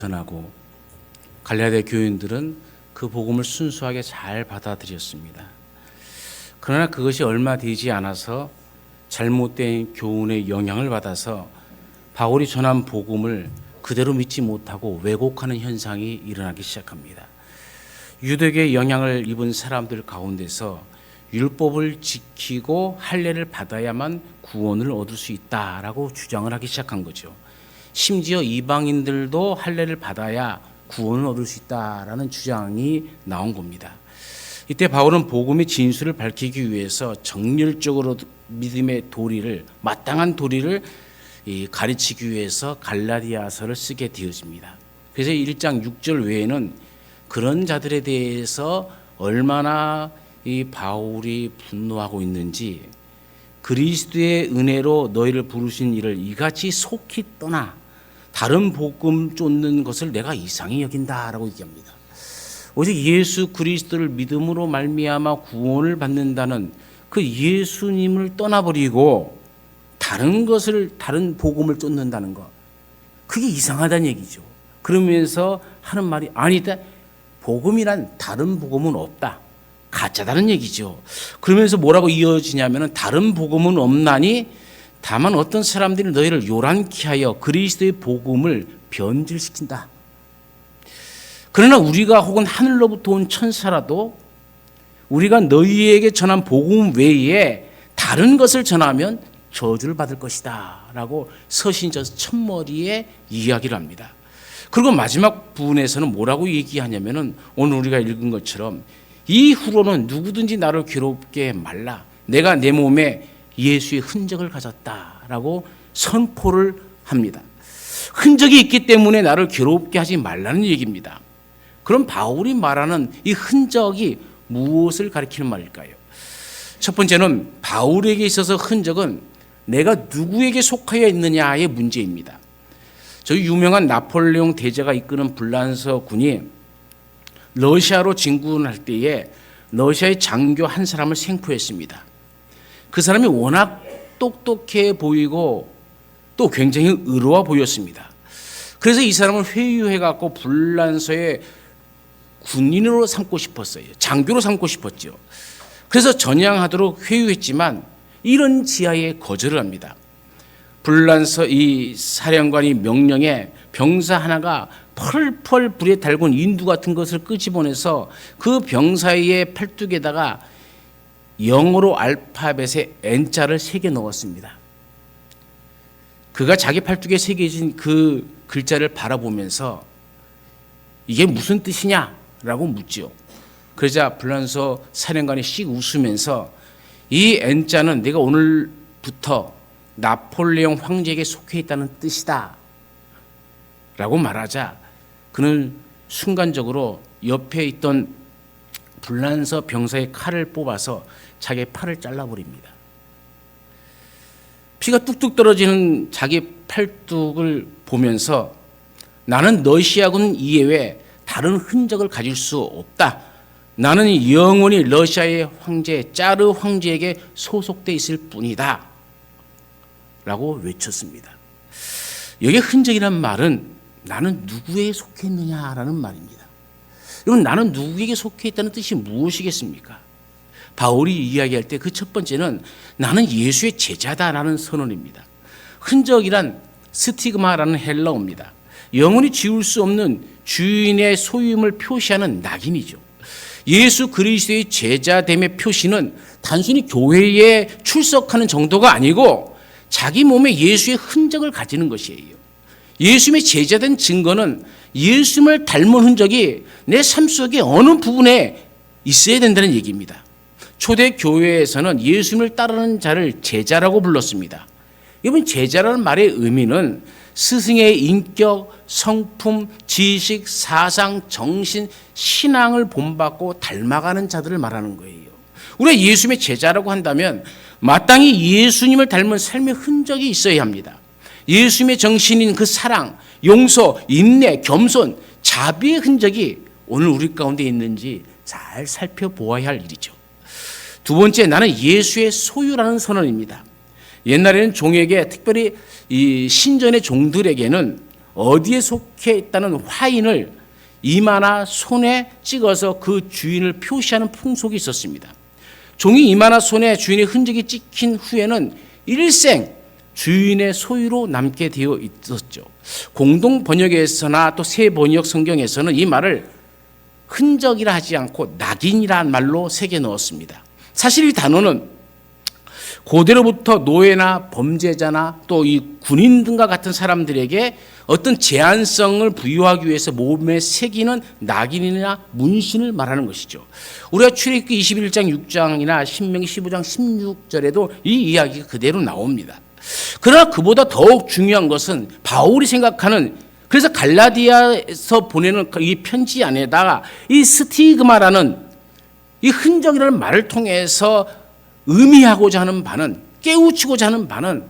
전하고 갈라디아 교인들은 그 복음을 순수하게 잘 받아들였습니다. 그러나 그것이 얼마 되지 않아서 잘못된 교훈의 영향을 받아서 바울이 전한 복음을 그대로 믿지 못하고 왜곡하는 현상이 일어나기 시작합니다. 유대교의 영향을 입은 사람들 가운데서 율법을 지키고 할례를 받아야만 구원을 얻을 수 있다라고 주장을 하기 시작한 거죠. 심지어 이방인들도 할례를 받아야 구원을 얻을 수 있다라는 주장이 나온 겁니다. 이때 바울은 복음의 진술을 밝히기 위해서 정열적으로 믿음의 도리를, 마땅한 도리를 가르치기 위해서 갈라디아서를 쓰게 되어집니다. 그래서 1장 6절 외에는 그런 자들에 대해서 얼마나 이 바울이 분노하고 있는지, 그리스도의 은혜로 너희를 부르신 이를 이같이 속히 떠나 다른 복음 쫓는 것을 내가 이상히 여긴다라고 얘기합니다. 오직 예수 그리스도를 믿음으로 말미암아 구원을 받는다는 그 예수님을 떠나버리고 다른 복음을 쫓는다는 것, 그게 이상하다는 얘기죠. 그러면서 하는 말이 아니다, 복음이란 다른 복음은 없다, 가짜다는 얘기죠. 그러면서 뭐라고 이어지냐면 다른 복음은 없나니 다만 어떤 사람들이 너희를 요란케 하여 그리스도의 복음을 변질시킨다. 그러나 우리가 혹은 하늘로부터 온 천사라도 우리가 너희에게 전한 복음 외에 다른 것을 전하면 저주를 받을 것이다 라고 서신서 첫머리에 이야기를 합니다. 그리고 마지막 부분에서는 뭐라고 얘기하냐면은 오늘 우리가 읽은 것처럼 이후로는 누구든지 나를 괴롭게 말라, 내가 내 몸에 예수의 흔적을 가졌다라고 선포를 합니다. 흔적이 있기 때문에 나를 괴롭게 하지 말라는 얘기입니다. 그럼 바울이 말하는 이 흔적이 무엇을 가리키는 말일까요? 첫 번째는 바울에게 있어서 흔적은 내가 누구에게 속하여 있느냐의 문제입니다. 저희 유명한 나폴레옹 대제가 이끄는 불란서 군이 러시아로 진군할 때에 러시아의 장교 한 사람을 생포했습니다. 그 사람이 워낙 똑똑해 보이고 또 굉장히 의로워 보였습니다. 그래서 이 사람을 회유해갖고 불란서의 군인으로 삼고 싶었어요. 장교로 삼고 싶었죠. 그래서 전향하도록 회유했지만 이런 지하에 거절을 합니다. 불란서 이 사령관이 명령에 병사 하나가 펄펄 불에 달군 인두 같은 것을 끄집어내서 그 병사의 팔뚝에다가 영어로 알파벳에 N자를 새겨 넣었습니다. 그가 자기 팔뚝에 새겨진 그 글자를 바라보면서 이게 무슨 뜻이냐라고 묻죠. 그러자 불란서 사령관이 씩 웃으면서 이 N자는 내가 오늘부터 나폴레옹 황제에게 속해 있다는 뜻이다 라고 말하자 그는 순간적으로 옆에 있던 불란서 병사의 칼을 뽑아서 자기의 팔을 잘라버립니다. 피가 뚝뚝 떨어지는 자기 팔뚝을 보면서 나는 러시아군 이외에 다른 흔적을 가질 수 없다. 나는 영원히 러시아의 황제 짜르 황제에게 소속돼 있을 뿐이다 라고 외쳤습니다. 여기 흔적이란 말은 나는 누구에 속해 있느냐라는 말입니다. 여러분, 나는 누구에게 속해 있다는 뜻이 무엇이겠습니까? 바울이 이야기할 때 그 첫 번째는 나는 예수의 제자다라는 선언입니다. 흔적이란 스티그마라는 헬라어입니다. 영원히 지울 수 없는 주인의 소유임을 표시하는 낙인이죠. 예수 그리스도의 제자됨의 표시는 단순히 교회에 출석하는 정도가 아니고 자기 몸에 예수의 흔적을 가지는 것이에요. 예수님의 제자된 증거는 예수님을 닮은 흔적이 내 삶 속에 어느 부분에 있어야 된다는 얘기입니다. 초대 교회에서는 예수님을 따르는 자를 제자라고 불렀습니다. 이번 제자라는 말의 의미는 스승의 인격, 성품, 지식, 사상, 정신, 신앙을 본받고 닮아가는 자들을 말하는 거예요. 우리가 예수님의 제자라고 한다면 마땅히 예수님을 닮은 삶의 흔적이 있어야 합니다. 예수님의 정신인 그 사랑, 용서, 인내, 겸손, 자비의 흔적이 오늘 우리 가운데 있는지 잘 살펴보아야 할 일이죠. 두 번째, 나는 예수의 소유라는 선언입니다. 옛날에는 종에게, 특별히 이 신전의 종들에게는 어디에 속해 있다는 화인을 이마나 손에 찍어서 그 주인을 표시하는 풍속이 있었습니다. 종이 이마나 손에 주인의 흔적이 찍힌 후에는 일생 주인의 소유로 남게 되어 있었죠. 공동 번역에서나 또 새 번역 성경에서는 이 말을 흔적이라 하지 않고 낙인이라는 말로 새겨 넣었습니다. 사실 이 단어는 고대로부터 노예나 범죄자나 또 이 군인 등과 같은 사람들에게 어떤 제한성을 부여하기 위해서 몸에 새기는 낙인이나 문신을 말하는 것이죠. 우리가 출애굽기 21장 6장이나 신명기 15장 16절에도 이 이야기가 그대로 나옵니다. 그러나 그보다 더욱 중요한 것은 바울이 생각하는, 그래서 갈라디아에서 보내는 이 편지 안에다가 이 스티그마라는 이 흔적이라는 말을 통해서 의미하고자 하는 바는, 깨우치고자 하는 바는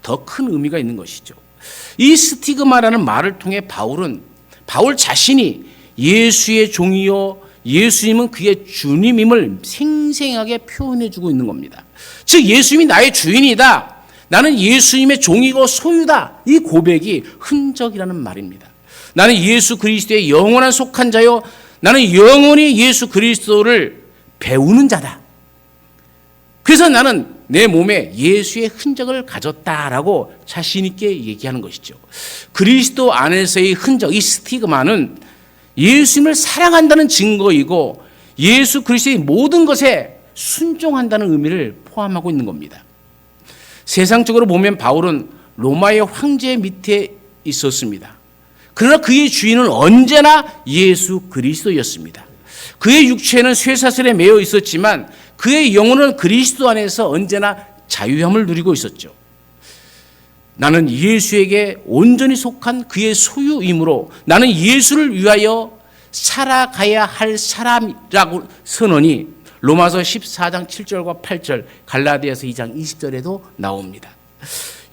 더 큰 의미가 있는 것이죠. 이 스티그마라는 말을 통해 바울 자신이 예수의 종이요 예수님은 그의 주님임을 생생하게 표현해 주고 있는 겁니다. 즉 예수님이 나의 주인이다, 나는 예수님의 종이고 소유다, 이 고백이 흔적이라는 말입니다. 나는 예수 그리스도의 영원한 속한 자요, 나는 영원히 예수 그리스도를 배우는 자다. 그래서 나는 내 몸에 예수의 흔적을 가졌다라고 자신 있게 얘기하는 것이죠. 그리스도 안에서의 흔적, 이 스티그마는 예수님을 사랑한다는 증거이고 예수 그리스도의 모든 것에 순종한다는 의미를 포함하고 있는 겁니다. 세상적으로 보면 바울은 로마의 황제 밑에 있었습니다. 그러나 그의 주인은 언제나 예수 그리스도였습니다. 그의 육체는 쇠사슬에 매여 있었지만 그의 영혼은 그리스도 안에서 언제나 자유함을 누리고 있었죠. 나는 예수에게 온전히 속한 그의 소유이므로 나는 예수를 위하여 살아가야 할 사람이라고 선언이 로마서 14장 7절과 8절, 갈라디아서 2장 20절에도 나옵니다.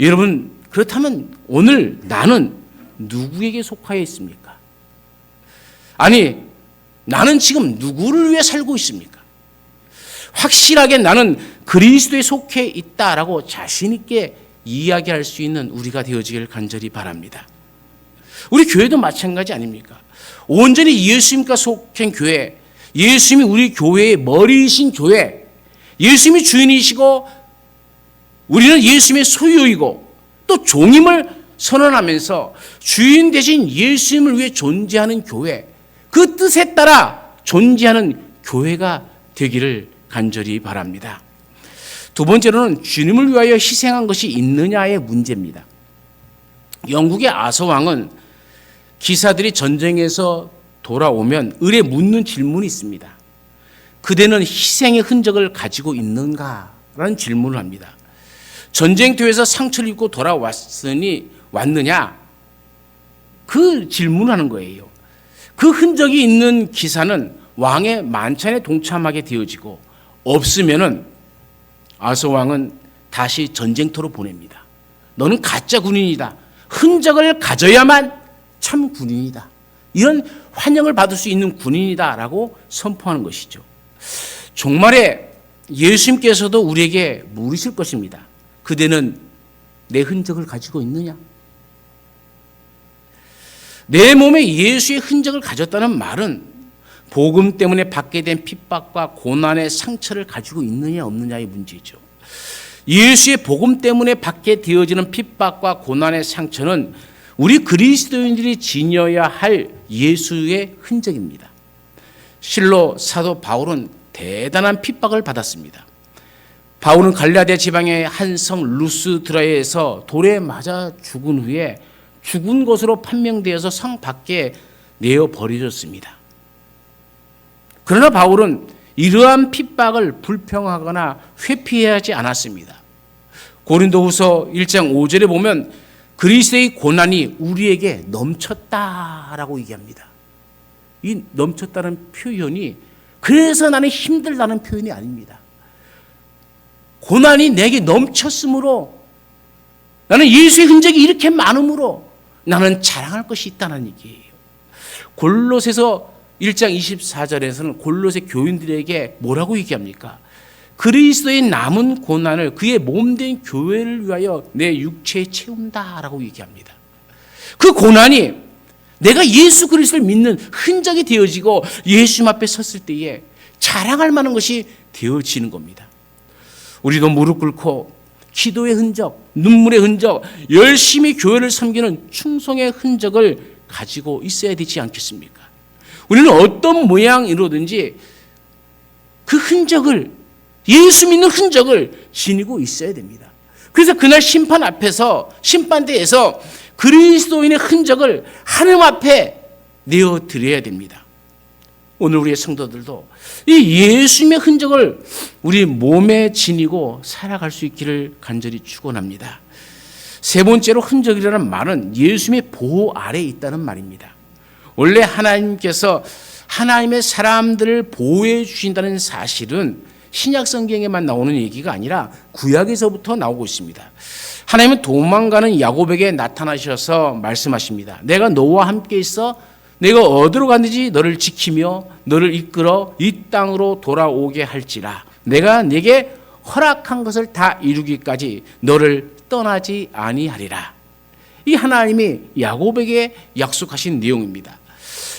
여러분, 그렇다면 오늘 나는 누구에게 속하여 있습니까? 아니, 나는 지금 누구를 위해 살고 있습니까? 확실하게 나는 그리스도에 속해 있다라고 자신 있게 이야기할 수 있는 우리가 되어지길 간절히 바랍니다. 우리 교회도 마찬가지 아닙니까? 온전히 예수님과 속한 교회, 예수님이 우리 교회의 머리이신 교회, 예수님이 주인이시고 우리는 예수님의 소유이고 또 종임을 선언하면서 주인 대신 예수님을 위해 존재하는 교회, 그 뜻에 따라 존재하는 교회가 되기를 간절히 바랍니다. 두 번째로는 주님을 위하여 희생한 것이 있느냐의 문제입니다. 영국의 아서왕은 기사들이 전쟁에서 돌아오면 을에 묻는 질문이 있습니다. 그대는 희생의 흔적을 가지고 있는가라는 질문을 합니다. 전쟁터에서 상처를 입고 왔느냐? 그 질문을 하는 거예요. 그 흔적이 있는 기사는 왕의 만찬에 동참하게 되어지고 없으면은 아서왕은 다시 전쟁터로 보냅니다. 너는 가짜 군인이다. 흔적을 가져야만 참 군인이다. 이런 환영을 받을 수 있는 군인이다라고 선포하는 것이죠. 종말에 예수님께서도 우리에게 물으실 것입니다. 그대는 내 흔적을 가지고 있느냐? 내 몸에 예수의 흔적을 가졌다는 말은 복음 때문에 받게 된 핍박과 고난의 상처를 가지고 있느냐 없느냐의 문제죠. 예수의 복음 때문에 받게 되어지는 핍박과 고난의 상처는 우리 그리스도인들이 지녀야 할 예수의 흔적입니다. 실로 사도 바울은 대단한 핍박을 받았습니다. 바울은 갈라디아 지방의 한 성 루스드라에서 돌에 맞아 죽은 후에 죽은 것으로 판명되어서 성 밖에 내어 버려졌습니다. 그러나 바울은 이러한 핍박을 불평하거나 회피하지 않았습니다. 고린도후서 1장 5절에 보면 그리스도의 고난이 우리에게 넘쳤다라고 얘기합니다. 이 넘쳤다는 표현이 그래서 나는 힘들다는 표현이 아닙니다. 고난이 내게 넘쳤으므로, 나는 예수의 흔적이 이렇게 많으므로 나는 자랑할 것이 있다는 얘기예요. 골로새서 1장 24절에서는 골로새 교인들에게 뭐라고 얘기합니까? 그리스도의 남은 고난을 그의 몸된 교회를 위하여 내 육체에 채운다라고 얘기합니다. 그 고난이 내가 예수 그리스도를 믿는 흔적이 되어지고 예수님 앞에 섰을 때에 자랑할 만한 것이 되어지는 겁니다. 우리도 무릎 꿇고 기도의 흔적, 눈물의 흔적, 열심히 교회를 섬기는 충성의 흔적을 가지고 있어야 되지 않겠습니까? 우리는 어떤 모양이로든지 그 흔적을, 예수 믿는 흔적을 지니고 있어야 됩니다. 그래서 그날 심판 앞에서, 심판대에서 그리스도인의 흔적을 하나님 앞에 내어드려야 됩니다. 오늘 우리의 성도들도 이 예수님의 흔적을 우리 몸에 지니고 살아갈 수 있기를 간절히 축원합니다. 세 번째로 흔적이라는 말은 예수님의 보호 아래에 있다는 말입니다. 원래 하나님께서 하나님의 사람들을 보호해 주신다는 사실은 신약 성경에만 나오는 얘기가 아니라 구약에서부터 나오고 있습니다. 하나님은 도망가는 야곱에게 나타나셔서 말씀하십니다. 내가 너와 함께 있어 내가 어디로 갔는지 너를 지키며 너를 이끌어 이 땅으로 돌아오게 할지라. 내가 네게 허락한 것을 다 이루기까지 너를 떠나지 아니하리라. 이 하나님이 야곱에게 약속하신 내용입니다.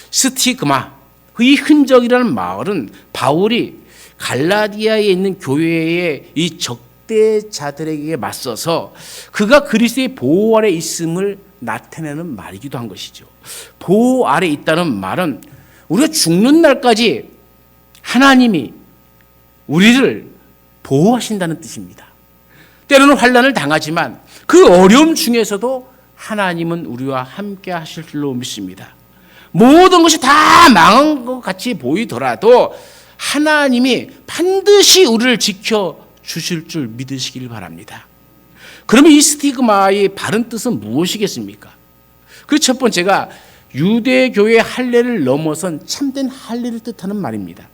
스티그마, 이 흔적이라는 마을은 바울이 갈라디아에 있는 교회의 이 적대자들에게 맞서서 그가 그리스도의 보호 아래 있음을 나타내는 말이기도 한 것이죠. 보호 아래 있다는 말은 우리가 죽는 날까지 하나님이 우리를 보호하신다는 뜻입니다. 때로는 환난을 당하지만 그 어려움 중에서도 하나님은 우리와 함께 하실 줄로 믿습니다. 모든 것이 다 망한 것 같이 보이더라도 하나님이 반드시 우리를 지켜주실 줄 믿으시길 바랍니다. 그러면 이 스티그마의 바른 뜻은 무엇이겠습니까? 그 첫 번째가 유대교의 할례를 넘어선 참된 할례를 뜻하는 말입니다.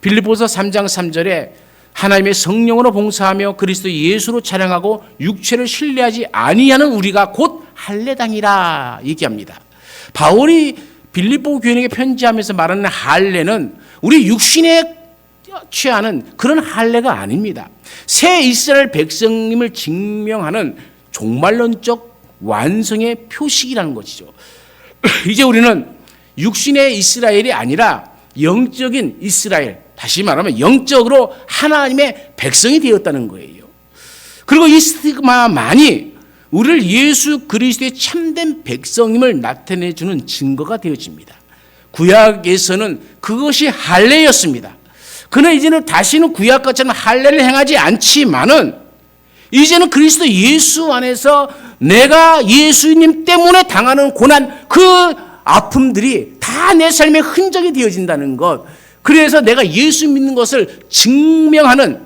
빌립보서 3장 3절에 하나님의 성령으로 봉사하며 그리스도 예수로 찬양하고 육체를 신뢰하지 아니하는 우리가 곧 할례당이라 얘기합니다. 바울이 빌립보 교인에게 편지하면서 말하는 할례는 우리 육신에 취하는 그런 할례가 아닙니다. 새 이스라엘 백성님을 증명하는 종말론적 완성의 표식이라는 것이죠. 이제 우리는 육신의 이스라엘이 아니라 영적인 이스라엘, 다시 말하면 영적으로 하나님의 백성이 되었다는 거예요. 그리고 이 스티그마만이 우리를 예수 그리스도의 참된 백성임을 나타내주는 증거가 되어집니다. 구약에서는 그것이 할례였습니다. 그러나 이제는 다시는 구약같처럼 할례를 행하지 않지만은 이제는 그리스도 예수 안에서 내가 예수님 때문에 당하는 고난, 그 아픔들이 다 내 삶의 흔적이 되어진다는 것, 그래서 내가 예수 믿는 것을 증명하는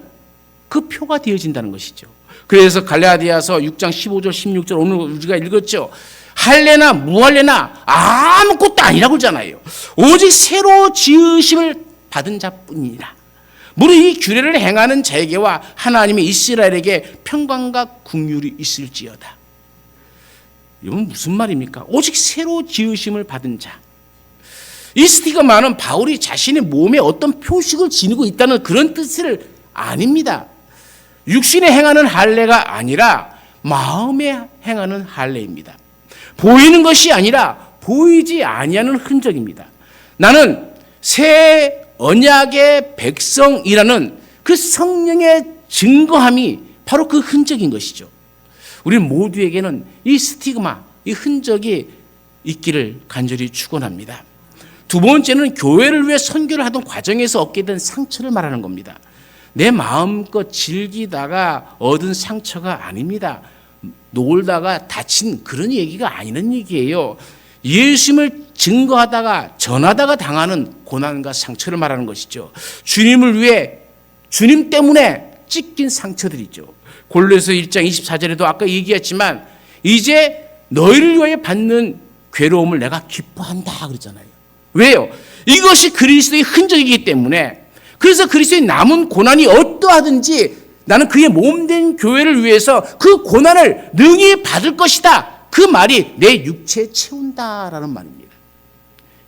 그 표가 되어진다는 것이죠. 그래서 갈라디아서 6장 15절 16절 오늘 우리가 읽었죠. 할례나 무할례나 아무것도 아니라고 그러잖아요. 오직 새로 지으심을 받은 자뿐이라. 무릇 이 규례를 행하는 자에게와 하나님의 이스라엘에게 평강과 긍휼이 있을지어다. 이건 무슨 말입니까? 오직 새로 지으심을 받은 자. 이 스티그마는 바울이 자신의 몸에 어떤 표식을 지니고 있다는 그런 뜻을 아닙니다. 육신에 행하는 할례가 아니라 마음에 행하는 할례입니다. 보이는 것이 아니라 보이지 아니하는 흔적입니다. 나는 새 언약의 백성이라는 그 성령의 증거함이 바로 그 흔적인 것이죠. 우리 모두에게는 이 스티그마, 이 흔적이 있기를 간절히 축원합니다. 두 번째는 교회를 위해 선교를 하던 과정에서 얻게 된 상처를 말하는 겁니다. 내 마음껏 즐기다가 얻은 상처가 아닙니다. 놀다가 다친 그런 얘기가 아니는 얘기예요. 예수님을 증거하다가 전하다가 당하는 고난과 상처를 말하는 것이죠. 주님을 위해 주님 때문에 찢긴 상처들이죠. 골로새 1장 24절에도 아까 얘기했지만 이제 너희를 위해 받는 괴로움을 내가 기뻐한다 그랬잖아요. 왜요? 이것이 그리스도의 흔적이기 때문에. 그래서 그리스도의 남은 고난이 어떠하든지 나는 그의 몸된 교회를 위해서 그 고난을 능히 받을 것이다. 그 말이 내 육체에 채운다라는 말입니다.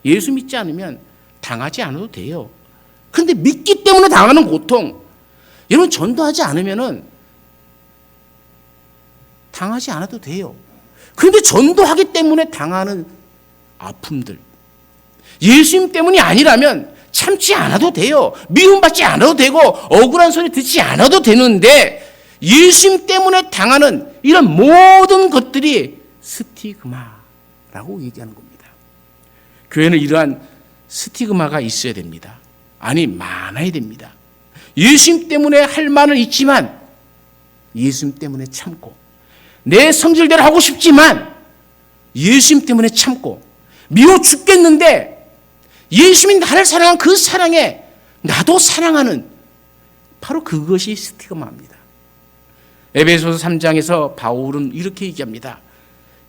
예수 믿지 않으면 당하지 않아도 돼요. 그런데 믿기 때문에 당하는 고통, 여러분 전도하지 않으면은 당하지 않아도 돼요. 그런데 전도하기 때문에 당하는 아픔들, 예수님 때문이 아니라면 참지 않아도 돼요. 미움받지 않아도 되고 억울한 소리 듣지 않아도 되는데 예수님 때문에 당하는 이런 모든 것들이 스티그마라고 얘기하는 겁니다. 교회는 이러한 스티그마가 있어야 됩니다. 아니, 많아야 됩니다. 예수님 때문에 할 말은 있지만 예수님 때문에 참고, 내 성질대로 하고 싶지만 예수님 때문에 참고, 미워 죽겠는데 예수님이 나를 사랑한 그 사랑에 나도 사랑하는, 바로 그것이 스티그마입니다. 에베소서 3장에서 바울은 이렇게 얘기합니다.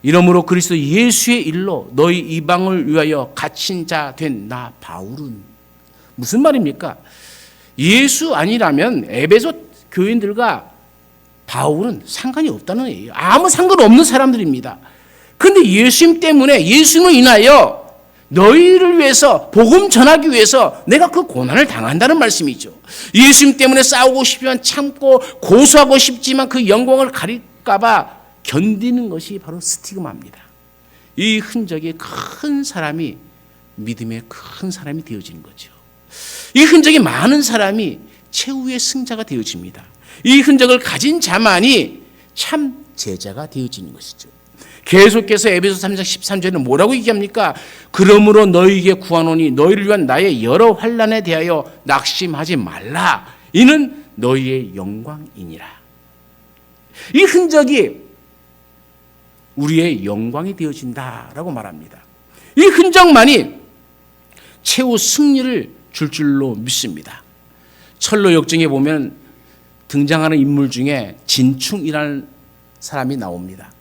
이러므로 그리스도 예수의 일로 너희 이방을 위하여 갇힌 자 된 나 바울은, 무슨 말입니까? 예수 아니라면 에베소 교인들과 바울은 상관이 없다는 얘기예요. 아무 상관없는 사람들입니다. 그런데 예수님 때문에, 예수님을 인하여 너희를 위해서, 복음 전하기 위해서 내가 그 고난을 당한다는 말씀이죠. 예수님 때문에 싸우고 싶지만 참고, 고소하고 싶지만 그 영광을 가릴까 봐 견디는 것이 바로 스티그마입니다. 이 흔적이 큰 사람이, 믿음의 큰 사람이 되어지는 거죠. 이 흔적이 많은 사람이 최후의 승자가 되어집니다. 이 흔적을 가진 자만이 참 제자가 되어지는 것이죠. 계속해서 에베소 3장 13절에는 뭐라고 얘기합니까? 그러므로 너희에게 구하노니 너희를 위한 나의 여러 환난에 대하여 낙심하지 말라. 이는 너희의 영광이니라. 이 흔적이 우리의 영광이 되어진다라고 말합니다. 이 흔적만이 최후 승리를 줄 줄로 믿습니다. 철로 역정에 보면 등장하는 인물 중에 진충이라는 사람이 나옵니다.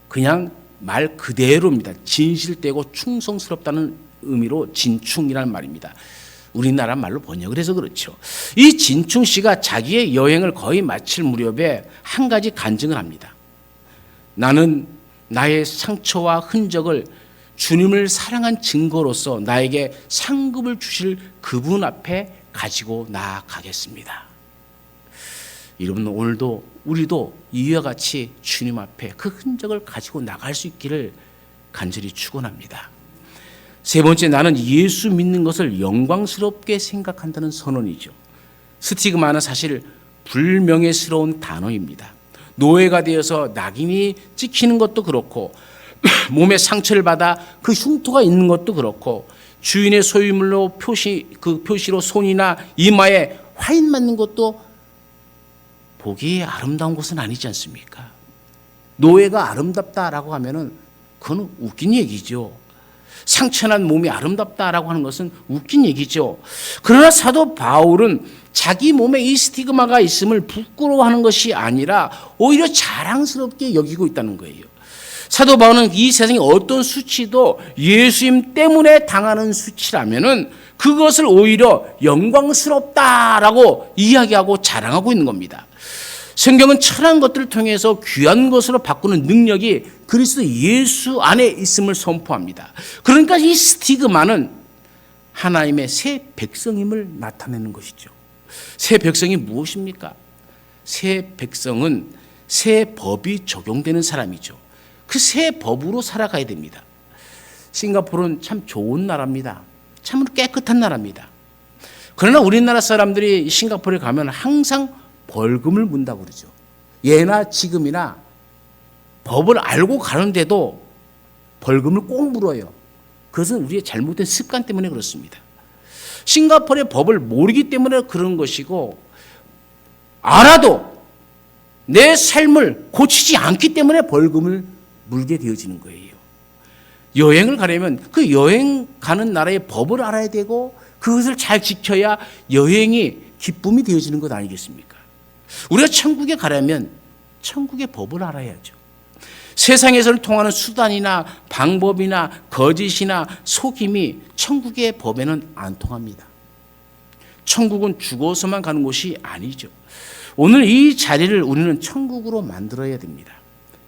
그냥 말 그대로입니다. 진실되고 충성스럽다는 의미로 진충이라는 말입니다. 우리나라 말로 번역을 해서 그렇죠. 이 진충 씨가 자기의 여행을 거의 마칠 무렵에 한 가지 간증을 합니다. 나는 나의 상처와 흔적을 주님을 사랑한 증거로서 나에게 상급을 주실 그분 앞에 가지고 나아가겠습니다. 여러분, 오늘도 우리도 이와 같이 주님 앞에 그 흔적을 가지고 나갈 수 있기를 간절히 축원합니다. 세 번째, 나는 예수 믿는 것을 영광스럽게 생각한다는 선언이죠. 스티그마는 사실 불명예스러운 단어입니다. 노예가 되어서 낙인이 찍히는 것도 그렇고, 몸에 상처를 받아 그 흉터가 있는 것도 그렇고, 주인의 소유물로 표시로 손이나 이마에 화인 맞는 것도 보기 아름다운 것은 아니지 않습니까? 노예가 아름답다라고 하면은 그건 웃긴 얘기죠. 상처난 몸이 아름답다라고 하는 것은 웃긴 얘기죠. 그러나 사도 바울은 자기 몸에 이 스티그마가 있음을 부끄러워하는 것이 아니라 오히려 자랑스럽게 여기고 있다는 거예요. 사도 바울은 이 세상의 어떤 수치도 예수님 때문에 당하는 수치라면은 그것을 오히려 영광스럽다라고 이야기하고 자랑하고 있는 겁니다. 성경은 천한 것들을 통해서 귀한 것으로 바꾸는 능력이 그리스도 예수 안에 있음을 선포합니다. 그러니까 이 스티그마는 하나님의 새 백성임을 나타내는 것이죠. 새 백성이 무엇입니까? 새 백성은 새 법이 적용되는 사람이죠. 그 새 법으로 살아가야 됩니다. 싱가포르는 참 좋은 나라입니다. 참 깨끗한 나라입니다. 그러나 우리나라 사람들이 싱가포르에 가면 항상 벌금을 문다고 그러죠. 예나 지금이나 법을 알고 가는데도 벌금을 꼭 물어요. 그것은 우리의 잘못된 습관 때문에 그렇습니다. 싱가포르의 법을 모르기 때문에 그런 것이고, 알아도 내 삶을 고치지 않기 때문에 벌금을 물게 되어지는 거예요. 여행을 가려면 그 여행 가는 나라의 법을 알아야 되고 그것을 잘 지켜야 여행이 기쁨이 되어지는 것 아니겠습니까? 우리가 천국에 가려면 천국의 법을 알아야죠. 세상에서는 통하는 수단이나 방법이나 거짓이나 속임이 천국의 법에는 안 통합니다. 천국은 죽어서만 가는 곳이 아니죠. 오늘 이 자리를 우리는 천국으로 만들어야 됩니다.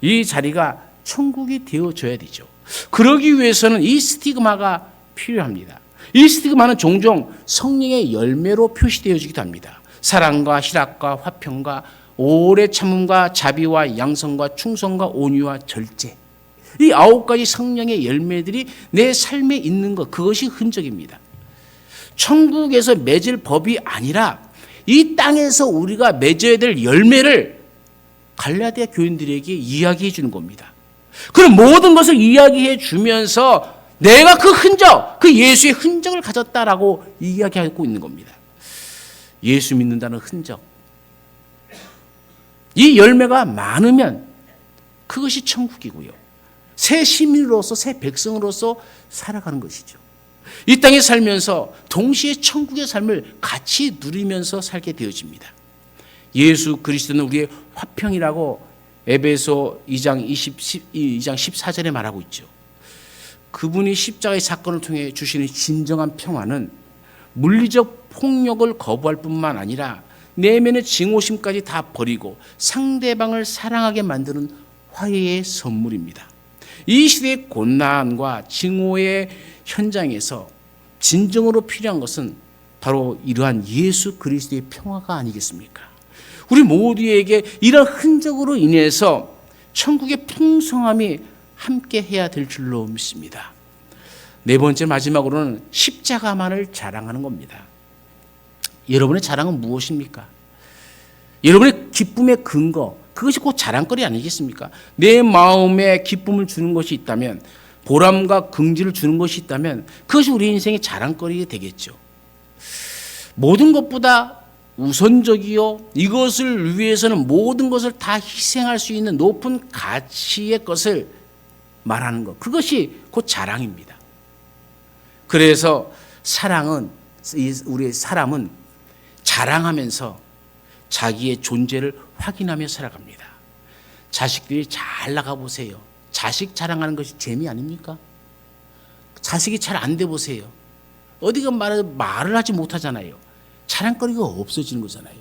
이 자리가 천국이 되어줘야 되죠. 그러기 위해서는 이 스티그마가 필요합니다. 이 스티그마는 종종 성령의 열매로 표시되어지기도 합니다. 사랑과 희락과 화평과 오래 참음과 자비와 양성과 충성과 온유와 절제. 이 9가지 성령의 열매들이 내 삶에 있는 것, 그것이 흔적입니다. 천국에서 맺을 법이 아니라 이 땅에서 우리가 맺어야 될 열매를 갈라디아 교인들에게 이야기해 주는 겁니다. 그럼 모든 것을 이야기해 주면서 내가 그 흔적, 그 예수의 흔적을 가졌다라고 이야기하고 있는 겁니다. 예수 믿는다는 흔적. 이 열매가 많으면 그것이 천국이고요. 새 시민으로서, 새 백성으로서 살아가는 것이죠. 이 땅에 살면서 동시에 천국의 삶을 같이 누리면서 살게 되어집니다. 예수 그리스도는 우리의 화평이라고 에베소 2장 14절에 말하고 있죠. 그분이 십자가의 사건을 통해 주시는 진정한 평화는 물리적 폭력을 거부할 뿐만 아니라 내면의 증오심까지 다 버리고 상대방을 사랑하게 만드는 화해의 선물입니다. 이 시대의 고난과 증오의 현장에서 진정으로 필요한 것은 바로 이러한 예수 그리스도의 평화가 아니겠습니까? 우리 모두에게 이런 흔적으로 인해서 천국의 풍성함이 함께 해야 될 줄로 믿습니다. 네 번째 마지막으로는 십자가만을 자랑하는 겁니다. 여러분의 자랑은 무엇입니까? 여러분의 기쁨의 근거, 그것이 곧 자랑거리 아니겠습니까? 내 마음에 기쁨을 주는 것이 있다면, 보람과 긍지를 주는 것이 있다면 그것이 우리 인생의 자랑거리가 되겠죠. 모든 것보다 우선적이요, 이것을 위해서는 모든 것을 다 희생할 수 있는 높은 가치의 것을 말하는 것, 그것이 곧 자랑입니다. 그래서 우리 사람은 자랑하면서 자기의 존재를 확인하며 살아갑니다. 자식들이 잘 나가보세요. 자식 자랑하는 것이 재미 아닙니까? 자식이 잘 안 돼 보세요. 어디가 말을 하지 못하잖아요. 자랑거리가 없어지는 거잖아요.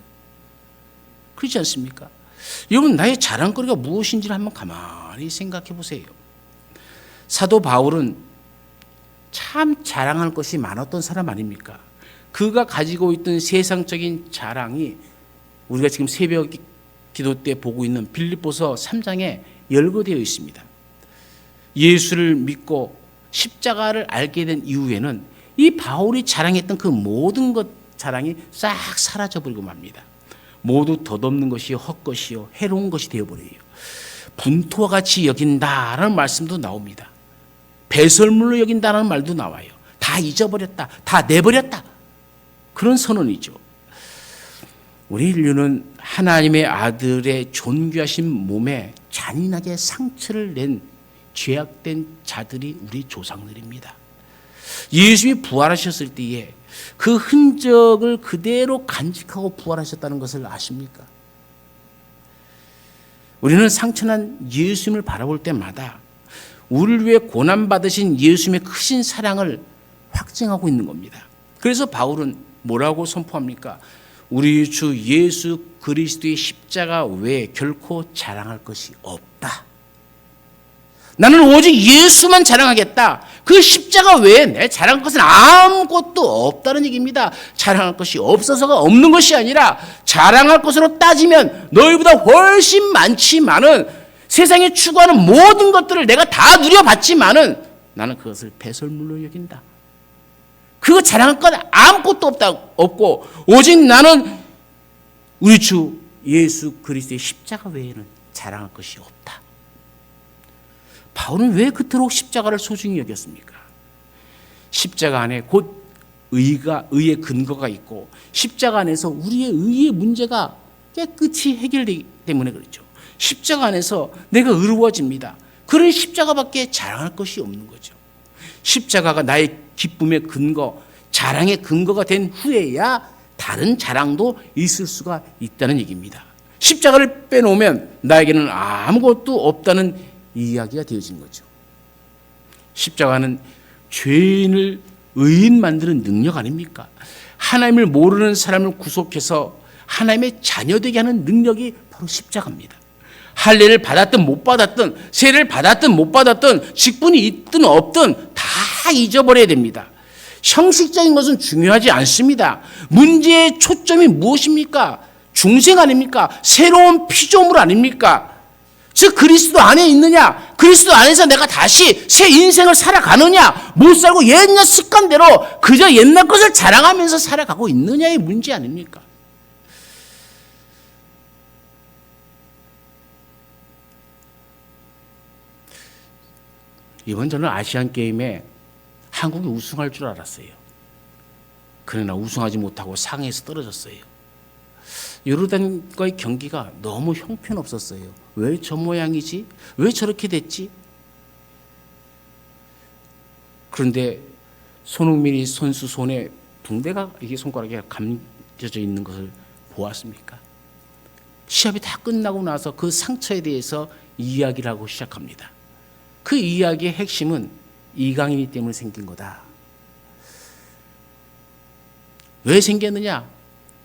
그렇지 않습니까? 여러분, 나의 자랑거리가 무엇인지를 한번 가만히 생각해 보세요. 사도 바울은 참 자랑할 것이 많았던 사람 아닙니까? 그가 가지고 있던 세상적인 자랑이 우리가 지금 새벽 기도 때 보고 있는 빌립보서 3장에 열거되어 있습니다. 예수를 믿고 십자가를 알게 된 이후에는 이 바울이 자랑했던 그 모든 것 자랑이 싹 사라져버리고 맙니다. 모두 덧없는 것이요, 헛것이요, 해로운 것이 되어버려요. 분토와 같이 여긴다라는 말씀도 나옵니다. 배설물로 여긴다는 말도 나와요. 다 잊어버렸다, 다 내버렸다, 그런 선언이죠. 우리 인류는 하나님의 아들의 존귀하신 몸에 잔인하게 상처를 낸 죄악된 자들이 우리 조상들입니다. 예수님이 부활하셨을 때에 그 흔적을 그대로 간직하고 부활하셨다는 것을 아십니까? 우리는 상처난 예수님을 바라볼 때마다 우리를 위해 고난받으신 예수님의 크신 사랑을 확증하고 있는 겁니다. 그래서 바울은 뭐라고 선포합니까? 우리 주 예수 그리스도의 십자가 외에 결코 자랑할 것이 없다. 나는 오직 예수만 자랑하겠다. 그 십자가 외에 내 자랑할 것은 아무것도 없다는 얘기입니다. 자랑할 것이 없어서가 없는 것이 아니라 자랑할 것으로 따지면 너희보다 훨씬 많지만은 세상에 추구하는 모든 것들을 내가 다 누려봤지만은 나는 그것을 배설물로 여긴다. 그거 자랑할 것 아무것도 없고 오직 나는 우리 주 예수 그리스도의 십자가 외에는 자랑할 것이 없다. 바울은 왜 그토록 십자가를 소중히 여겼습니까? 십자가 안에 곧 의의 근거가 있고 십자가 안에서 우리의 의의 문제가 깨끗이 해결되기 때문에 그렇죠. 십자가 안에서 내가 의로워집니다. 그런 십자가밖에 자랑할 것이 없는 거죠. 십자가가 나의 기쁨의 근거, 자랑의 근거가 된 후에야 다른 자랑도 있을 수가 있다는 얘기입니다. 십자가를 빼놓으면 나에게는 아무것도 없다는 이야기가 되어진 거죠. 십자가는 죄인을 의인 만드는 능력 아닙니까? 하나님을 모르는 사람을 구속해서 하나님의 자녀되게 하는 능력이 바로 십자가입니다. 할례를 받았든 못 받았든, 세례를 받았든 못 받았든, 직분이 있든 없든 다 잊어버려야 됩니다. 형식적인 것은 중요하지 않습니다. 문제의 초점이 무엇입니까? 중생 아닙니까? 새로운 피조물 아닙니까? 즉 그리스도 안에 있느냐? 그리스도 안에서 내가 다시 새 인생을 살아가느냐? 못 살고 옛날 습관대로 그저 옛날 것을 자랑하면서 살아가고 있느냐의 문제 아닙니까? 이번 저는 아시안게임에 한국이 우승할 줄 알았어요. 그러나 우승하지 못하고 상해에서 떨어졌어요. 요르단과의 경기가 너무 형편없었어요. 왜 저 모양이지? 왜 저렇게 됐지? 그런데 손흥민이 선수 손에 붕대가 이게 손가락에 감겨져 있는 것을 보았습니까? 시합이 다 끝나고 나서 그 상처에 대해서 이야기를 하고 시작합니다. 그 이야기의 핵심은 이강인이 때문에 생긴 거다. 왜 생겼느냐?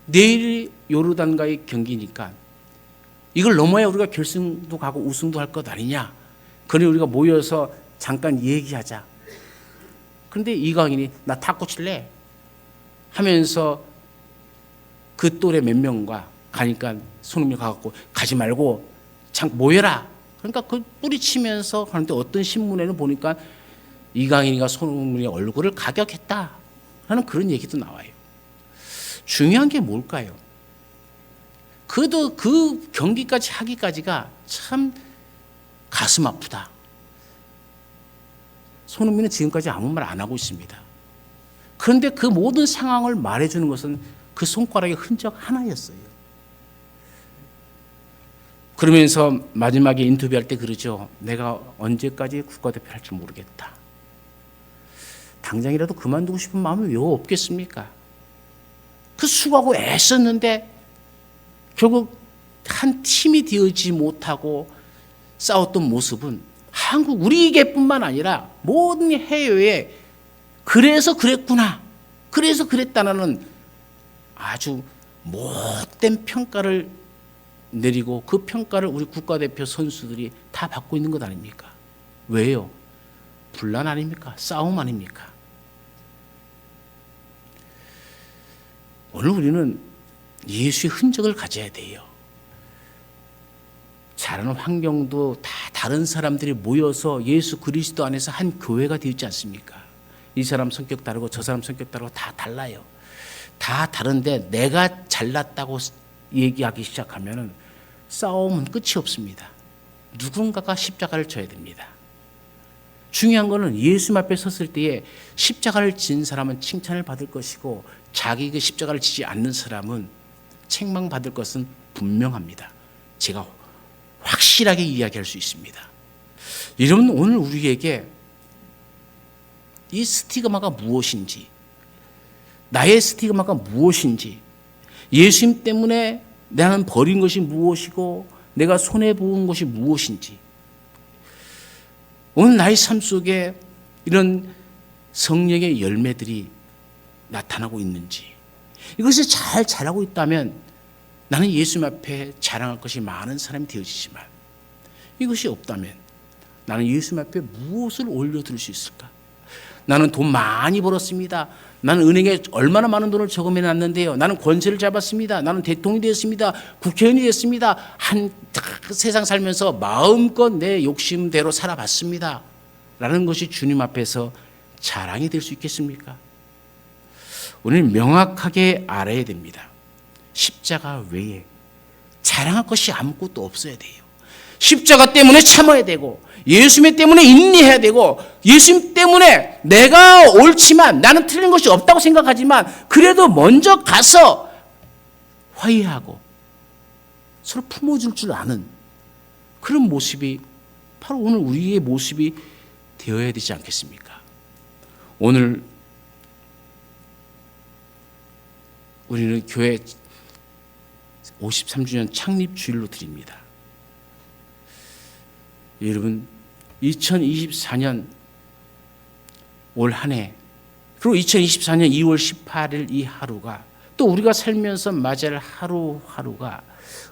내일이 요르단과의 경기니까 이걸 넘어야 우리가 결승도 가고 우승도 할 것 아니냐. 그러니 우리가 모여서 잠깐 얘기하자. 그런데 이강인이 나 탁구 칠래 하면서 그 또래 몇 명과 가니까 손흥민이 가갖고 가지 말고 모여라. 그러니까 그 뿌리치면서 하는데 어떤 신문에는 보니까 이강인이가 손흥민의 얼굴을 가격했다 하는 그런 얘기도 나와요. 중요한 게 뭘까요? 그래도 그 경기까지 하기까지가 참 가슴 아프다. 손흥민은 지금까지 아무 말 안 하고 있습니다. 그런데 그 모든 상황을 말해주는 것은 그 손가락의 흔적 하나였어요. 그러면서 마지막에 인터뷰할 때 그러죠. 내가 언제까지 국가대표 할지 모르겠다. 당장이라도 그만두고 싶은 마음이 왜 없겠습니까? 그 수고하고 애썼는데 결국 한 팀이 되지 못하고 싸웠던 모습은 한국 우리에게뿐만 아니라 모든 해외에 그래서 그랬구나, 그래서 그랬다는 아주 못된 평가를 내리고 그 평가를 우리 국가대표 선수들이 다 받고 있는 것 아닙니까? 왜요? 분란 아닙니까? 싸움 아닙니까? 오늘 우리는 예수의 흔적을 가져야 돼요. 자라는 환경도 다 다른 사람들이 모여서 예수 그리스도 안에서 한 교회가 되지 않습니까? 이 사람 성격 다르고 저 사람 성격 다르고 다 달라요. 다 다른데 내가 잘났다고 얘기하기 시작하면 싸움은 끝이 없습니다. 누군가가 십자가를 져야 됩니다. 중요한 것은 예수 앞에 섰을 때에 십자가를 진 사람은 칭찬을 받을 것이고 자기 그 십자가를 지지 않는 사람은 책망받을 것은 분명합니다. 제가 확실하게 이야기할 수 있습니다. 여러분, 오늘 우리에게 이 스티그마가 무엇인지, 나의 스티그마가 무엇인지, 예수님 때문에 나는 버린 것이 무엇이고 내가 손해본 것이 무엇인지, 오늘 나의 삶 속에 이런 성령의 열매들이 나타나고 있는지, 이것을 잘 자라고 있다면 나는 예수님 앞에 자랑할 것이 많은 사람이 되어지지만 이것이 없다면 나는 예수님 앞에 무엇을 올려드릴 수 있을까? 나는 돈 많이 벌었습니다. 나는 은행에 얼마나 많은 돈을 저금해놨는데요. 나는 권세를 잡았습니다. 나는 대통령이 되었습니다. 국회의원이 됐습니다. 세상 살면서 마음껏 내 욕심대로 살아봤습니다. 라는 것이 주님 앞에서 자랑이 될 수 있겠습니까? 우리는 명확하게 알아야 됩니다. 십자가 외에 자랑할 것이 아무것도 없어야 돼요. 십자가 때문에 참아야 되고 예수님 때문에 인내해야 되고 예수님 때문에 내가 옳지만 나는 틀린 것이 없다고 생각하지만 그래도 먼저 가서 화해하고 서로 품어줄 줄 아는 그런 모습이 바로 오늘 우리의 모습이 되어야 되지 않겠습니까? 오늘 우리는 교회 53주년 창립 주일로 드립니다. 여러분, 2024년 올 한 해, 그리고 2024년 2월 18일 이 하루가 또 우리가 살면서 맞이할 하루하루가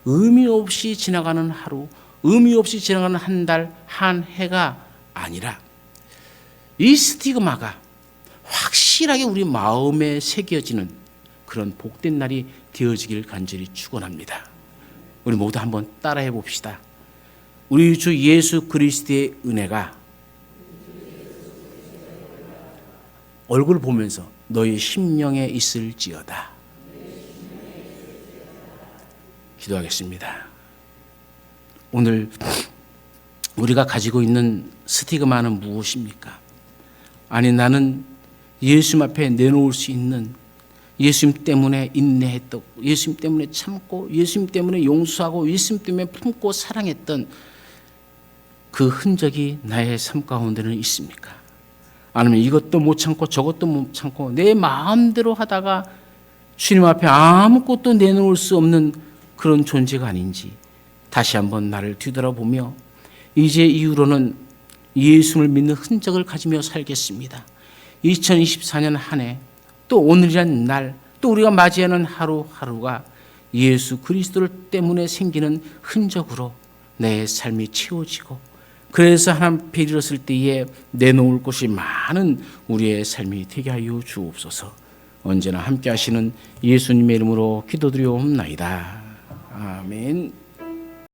의미 없이 지나가는 하루, 의미 없이 지나가는 한 달, 한 해가 아니라 이 스티그마가 확실하게 우리 마음에 새겨지는 그런 복된 날이 되어지길 간절히 축원합니다. 우리 모두 한번 따라해 봅시다. 우리 주 예수 그리스도의 은혜가 얼굴 보면서 너희 심령에 있을지어다. 기도하겠습니다. 오늘 우리가 가지고 있는 스티그마는 무엇입니까? 아니, 나는 예수님 앞에 내놓을 수 있는, 예수님 때문에 인내했던, 예수님 때문에 참고, 예수님 때문에 용서하고, 예수님 때문에 품고 사랑했던 그 흔적이 나의 삶 가운데는 있습니까? 아니면 이것도 못 참고 저것도 못 참고 내 마음대로 하다가 주님 앞에 아무것도 내놓을 수 없는 그런 존재가 아닌지 다시 한번 나를 뒤돌아보며 이제 이후로는 예수를 믿는 흔적을 가지며 살겠습니다. 2024년 한 해, 또 오늘이란 날, 또 우리가 맞이하는 하루하루가 예수 그리스도를 때문에 생기는 흔적으로 내 삶이 채워지고, 그래서 하나님 앞에 이르렀을 때에 내놓을 곳이 많은 우리의 삶이 되게 하여 주옵소서. 언제나 함께 하시는 예수님의 이름으로 기도드리옵나이다. 아멘.